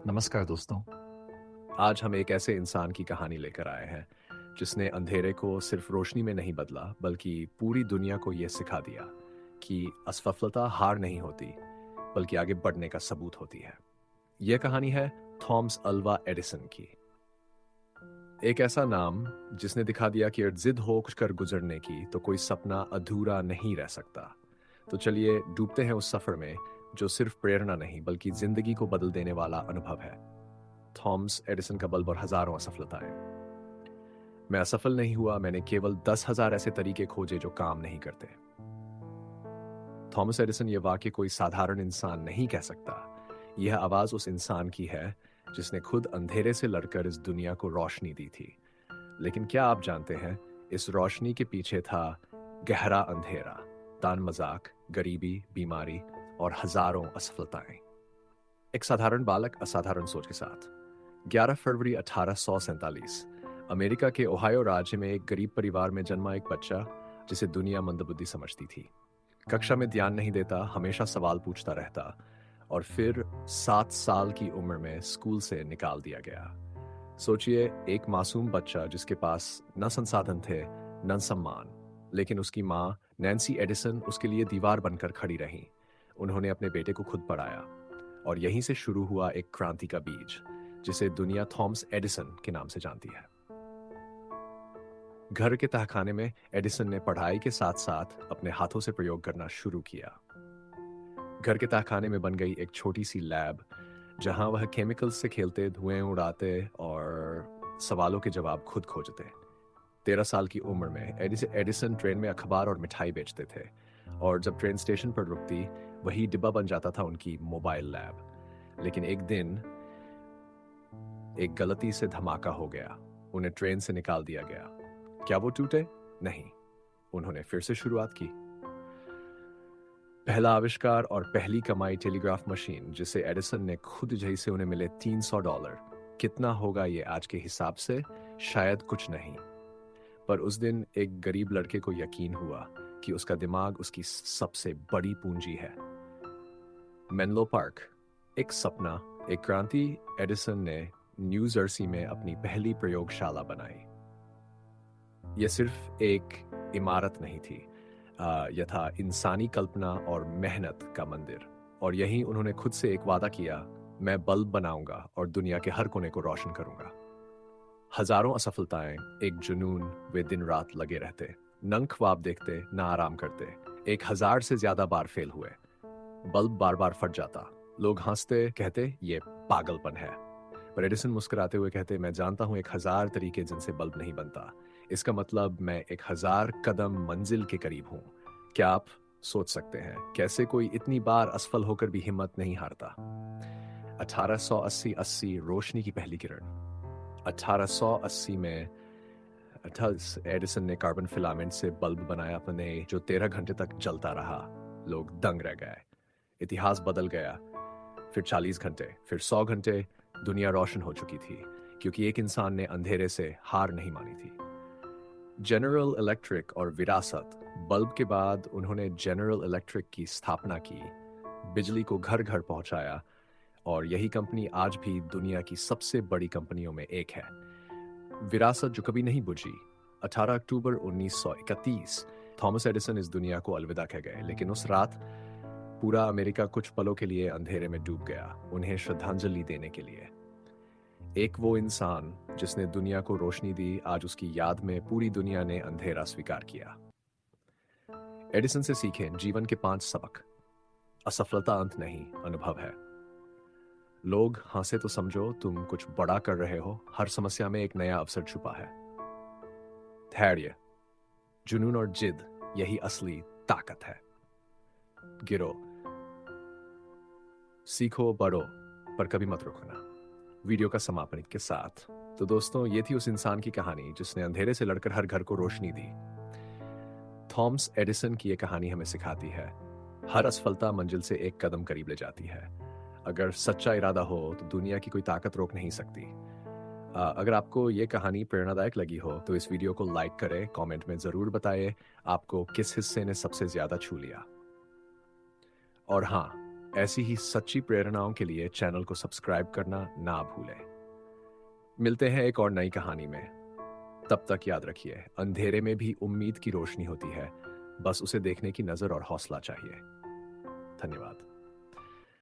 नमस्कार दोस्तों। आज हम एक ऐसे इंसान की कहानी लेकर आए हैं जिसने अंधेरे को सिर्फ रोशनी में नहीं बदला बल्कि पूरी दुनिया को यह सिखा दिया कि असफलता हार नहीं होती बल्कि आगे बढ़ने का सबूत होती है। यह कहानी है थॉमस अल्वा एडिसन की। एक ऐसा नाम जिसने दिखा दिया कि अगर जिद हो कुछ कर गुजरने की तो कोई सपना अधूरा नहीं रह सकता। तो चलिए डूबते हैं उस सफर में जो सिर्फ प्रेरणा नहीं बल्कि जिंदगी को बदल देने वाला अनुभव है। थॉमस एडिसन का बल्ब और हजारों असफलताएं। मैं असफल नहीं हुआ, मैंने केवल 10,000 ऐसे तरीके खोजे जो काम नहीं करते। थॉमस एडिसन ये वाक्य कोई साधारण इंसान नहीं कह सकता। यह आवाज उस इंसान की है जिसने खुद अंधेरे से लड़कर इस दुनिया को रोशनी दी थी। लेकिन क्या आप जानते हैं, इस रोशनी के पीछे था गहरा अंधेरा, तान मजाक, गरीबी, बीमारी और हजारों असफलताएं। एक साधारण बालक असाधारण सोच के साथ। 11 फरवरी 1847 अमेरिका के ओहायो राज्य में एक गरीब परिवार में जन्मा एक बच्चा जिसे दुनिया मंदबुद्धि समझती थी। कक्षा में ध्यान नहीं देता, हमेशा सवाल पूछता रहता और फिर 7 साल की उम्र में स्कूल से निकाल दिया गया। सोचिए, एक मासूम बच्चा जिसके पास न संसाधन थे न सम्मान, लेकिन उसकी माँ नैन्सी एडिसन उसके लिए दीवार बनकर खड़ी रही। उन्होंने अपने बेटे को खुद पढ़ाया और यहीं से शुरू हुआ एक क्रांति का बीज जिसे दुनिया थॉमस एडिसन के नाम से जानती है। घर के तहखाने में एडिसन ने पढ़ाई के साथ साथ अपने हाथों से प्रयोग करना शुरू किया। घर के तहखाने में बन गई एक छोटी सी लैब जहां वह केमिकल्स से खेलते, धुएं उड़ाते और सवालों के जवाब खुद खोजते। 13 साल की उम्र में एडिसन ट्रेन में अखबार और मिठाई बेचते थे और जब ट्रेन स्टेशन पर रुकती वही डिब्बा बन जाता था उनकी मोबाइल लैब। लेकिन एक दिन एक गलती से धमाका हो गया, उन्हें ट्रेन से निकाल दिया गया। क्या वो टूटे? नहीं, उन्होंने फिर से शुरुआत की। पहला आविष्कार और पहली कमाई टेलीग्राफ मशीन जिसे एडिसन ने खुद जैसे उन्हें मिले $300। कितना होगा ये आज के हिसाब से? शायद कुछ नहीं। पर उस दिन एक गरीब लड़के को यकीन हुआ कि उसका दिमाग उसकी सबसे बड़ी पूंजी है। मेनलो पार्क, एक सपना, एक क्रांति। एडिसन ने न्यू जर्सी में अपनी पहली प्रयोगशाला बनाई। यह सिर्फ एक इमारत नहीं थी, यह था इंसानी कल्पना और मेहनत का मंदिर। और यहीं उन्होंने खुद से एक वादा किया, मैं बल्ब बनाऊंगा और दुनिया के हर कोने को रोशन करूंगा। हजारों असफलताएं, एक जुनून, वे दिन रात लगे रहते, न ख्वाब देखते न आराम करते। 1000 से ज्यादा बार फेल हुए, बल्ब बार बार फट जाता। लोग हंसते, कहते ये पागलपन है। पर एडिसन मुस्कुराते हुए कहते, मैं जानता हूं 1000 तरीके जिनसे बल्ब नहीं बनता। इसका मतलब मैं 1000 कदम मंजिल के करीब हूं। क्या आप सोच सकते हैं कैसे कोई इतनी बार असफल होकर भी हिम्मत नहीं हारता? 1880 रोशनी की पहली किरण। 1880 में एडिसन ने कार्बन फिलामेंट से बल्ब बनाया अपने, जो 13 घंटे तक जलता रहा। लोग दंग रह गए। इतिहास बदल गया। फिर 40 घंटे, फिर 100 घंटे, दुनिया रोशन हो चुकी थी क्योंकि एक इंसान ने अंधेरे से हार नहीं मानी थी। जनरल इलेक्ट्रिक और विरासत। बल्ब के बाद उन्होंने जनरल इलेक्ट्रिक की स्थापना की, बिजली को घर घर पहुंचाया और यही कंपनी आज भी दुनिया की सबसे बड़ी कंपनियों में एक है। विरासत जो कभी नहीं बुझी। 18 अक्टूबर 1931 थॉमस एडिसन इस दुनिया को अलविदा कह गए, लेकिन उस रात पूरा अमेरिका कुछ पलों के लिए अंधेरे में डूब गया, उन्हें श्रद्धांजलि देने के लिए। एक वो इंसान जिसने दुनिया को रोशनी दी, आज उसकी याद में पूरी दुनिया ने अंधेरा स्वीकार किया। एडिसन से सीखें जीवन के 5 सबक। असफलता अंत नहीं, अनुभव है। लोग हंसे तो समझो तुम कुछ बड़ा कर रहे हो, हर समस्या में एक नया अवसर छुपा है। धैर्य, जुनून और जिद, यही असली ताकत है। गिरो, सीखो, बढ़ो, पर कभी मत रुकना। वीडियो का समापन के साथ। तो दोस्तों, ये थी उस इंसान की कहानी जिसने अंधेरे से लड़कर हर घर को रोशनी दी। थॉमस एडिसन की ये कहानी हमें सिखाती है, हर असफलता मंजिल से एक कदम करीब ले जाती है। अगर सच्चा इरादा हो तो दुनिया की कोई ताकत रोक नहीं सकती। अगर आपको ये कहानी प्रेरणादायक लगी हो तो इस वीडियो को लाइक करें, कमेंट में जरूर बताइए आपको किस हिस्से ने सबसे ज्यादा छू लिया। और हाँ, ऐसी ही सच्ची प्रेरणाओं के लिए चैनल को सब्सक्राइब करना ना भूलें। मिलते हैं एक और नई कहानी में। तब तक याद रखिए, अंधेरे में भी उम्मीद की रोशनी होती है, बस उसे देखने की नजर और हौसला चाहिए। धन्यवाद।